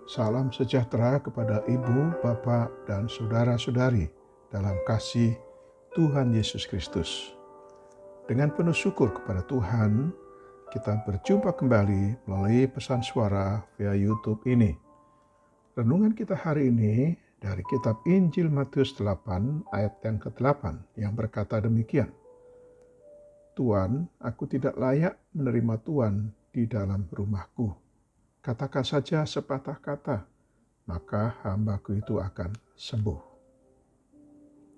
Salam sejahtera kepada ibu, bapak, dan saudara-saudari dalam kasih Tuhan Yesus Kristus. Dengan penuh syukur kepada Tuhan, kita berjumpa kembali melalui pesan suara via YouTube ini. Renungan kita hari ini dari kitab Injil Matius 8 ayat yang ke-8 yang berkata demikian. Tuan, aku tidak layak menerima Tuan di dalam rumahku. Katakan saja sepatah kata, maka hambaku itu akan sembuh.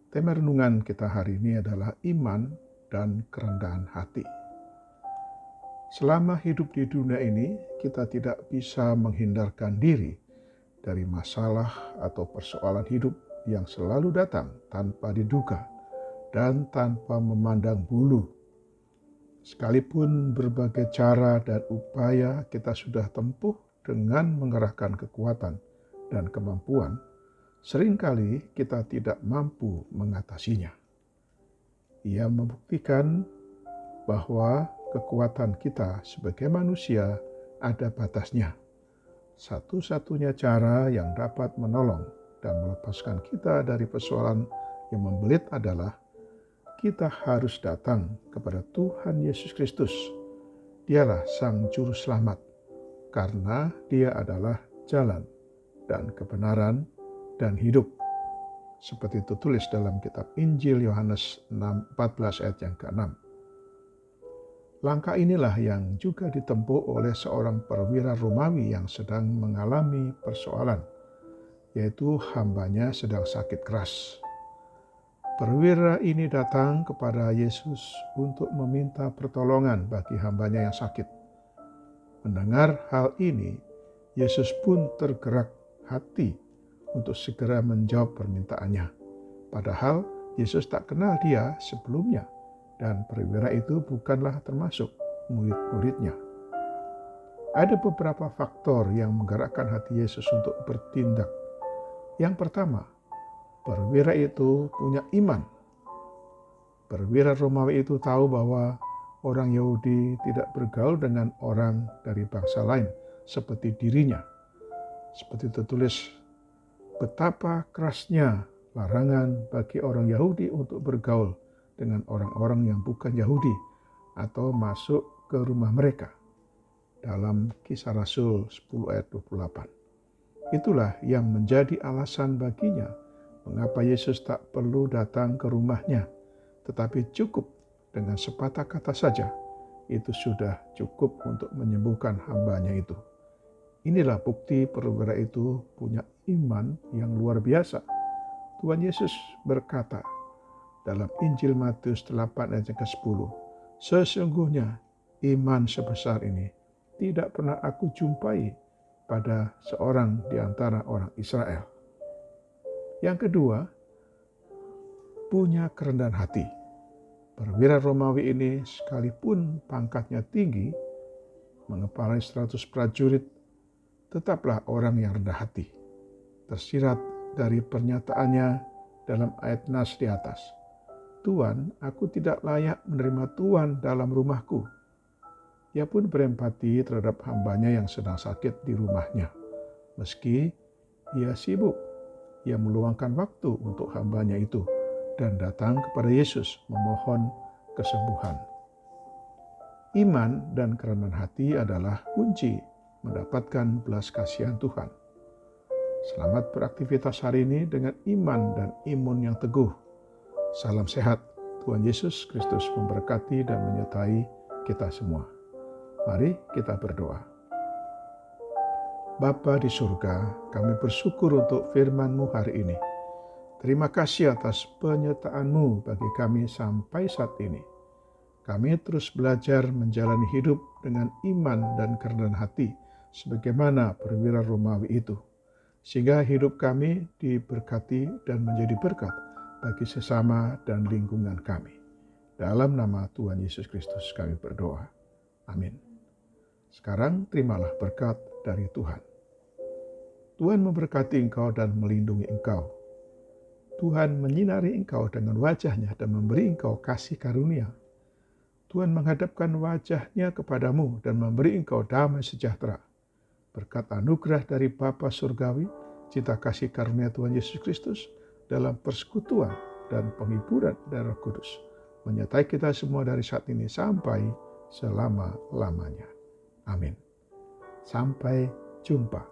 Tema renungan kita hari ini adalah iman dan kerendahan hati. Selama hidup di dunia ini, kita tidak bisa menghindarkan diri dari masalah atau persoalan hidup yang selalu datang tanpa diduga dan tanpa memandang bulu. Sekalipun berbagai cara dan upaya kita sudah tempuh dengan mengerahkan kekuatan dan kemampuan, seringkali kita tidak mampu mengatasinya. Ia membuktikan bahwa kekuatan kita sebagai manusia ada batasnya. Satu-satunya cara yang dapat menolong dan melepaskan kita dari persoalan yang membelit adalah kita harus datang kepada Tuhan Yesus Kristus. Dialah Sang Juru Selamat, karena Dia adalah jalan dan kebenaran dan hidup. Seperti itu tulis dalam kitab Injil Yohanes 14 ayat yang ke-6. Langkah inilah yang juga ditempuh oleh seorang perwira Romawi yang sedang mengalami persoalan, yaitu hambanya sedang sakit keras. Perwira ini datang kepada Yesus untuk meminta pertolongan bagi hambanya yang sakit. Mendengar hal ini, Yesus pun tergerak hati untuk segera menjawab permintaannya. Padahal Yesus tak kenal dia sebelumnya dan perwira itu bukanlah termasuk murid-muridnya. Ada beberapa faktor yang menggerakkan hati Yesus untuk bertindak. Yang pertama, perwira itu punya iman. Perwira Romawi itu tahu bahwa orang Yahudi tidak bergaul dengan orang dari bangsa lain seperti dirinya. Seperti tertulis, betapa kerasnya larangan bagi orang Yahudi untuk bergaul dengan orang-orang yang bukan Yahudi atau masuk ke rumah mereka. Dalam Kisah Rasul 10 ayat 28. Itulah yang menjadi alasan baginya mengapa Yesus tak perlu datang ke rumahnya, tetapi cukup dengan sepatah kata saja, itu sudah cukup untuk menyembuhkan hambanya itu. Inilah bukti perwira itu punya iman yang luar biasa. Tuhan Yesus berkata dalam Injil Matius 8 ayat ke-10, sesungguhnya iman sebesar ini tidak pernah aku jumpai pada seorang di antara orang Israel. Yang kedua, punya kerendahan hati. Perwira Romawi ini sekalipun pangkatnya tinggi, mengepalai 100 prajurit, tetaplah orang yang rendah hati. Tersirat dari pernyataannya dalam ayat nas di atas. Tuan, aku tidak layak menerima Tuan dalam rumahku. Ia pun berempati terhadap hambanya yang sedang sakit di rumahnya. Meski ia sibuk, ia meluangkan waktu untuk hambanya itu dan datang kepada Yesus memohon kesembuhan. Iman dan kerendahan hati adalah kunci mendapatkan belas kasihan Tuhan. Selamat beraktivitas hari ini dengan iman dan imun yang teguh. Salam sehat. Tuhan Yesus Kristus memberkati dan menyertai kita semua. Mari kita berdoa. Bapa di surga, kami bersyukur untuk firman-Mu hari ini. Terima kasih atas penyertaan-Mu bagi kami sampai saat ini. Kami terus belajar menjalani hidup dengan iman dan kerendahan hati, sebagaimana perwira Romawi itu. Sehingga hidup kami diberkati dan menjadi berkat bagi sesama dan lingkungan kami. Dalam nama Tuhan Yesus Kristus kami berdoa. Amin. Sekarang terimalah berkat dari Tuhan. Tuhan memberkati engkau dan melindungi engkau. Tuhan menyinari engkau dengan wajah-Nya dan memberi engkau kasih karunia. Tuhan menghadapkan wajah-Nya kepadamu dan memberi engkau damai sejahtera. Berkat anugerah dari Bapa Surgawi, cita kasih karunia Tuhan Yesus Kristus, dalam persekutuan dan penghiburan dari Roh Kudus, menyertai kita semua dari saat ini sampai selama-lamanya. Amin. Sampai jumpa.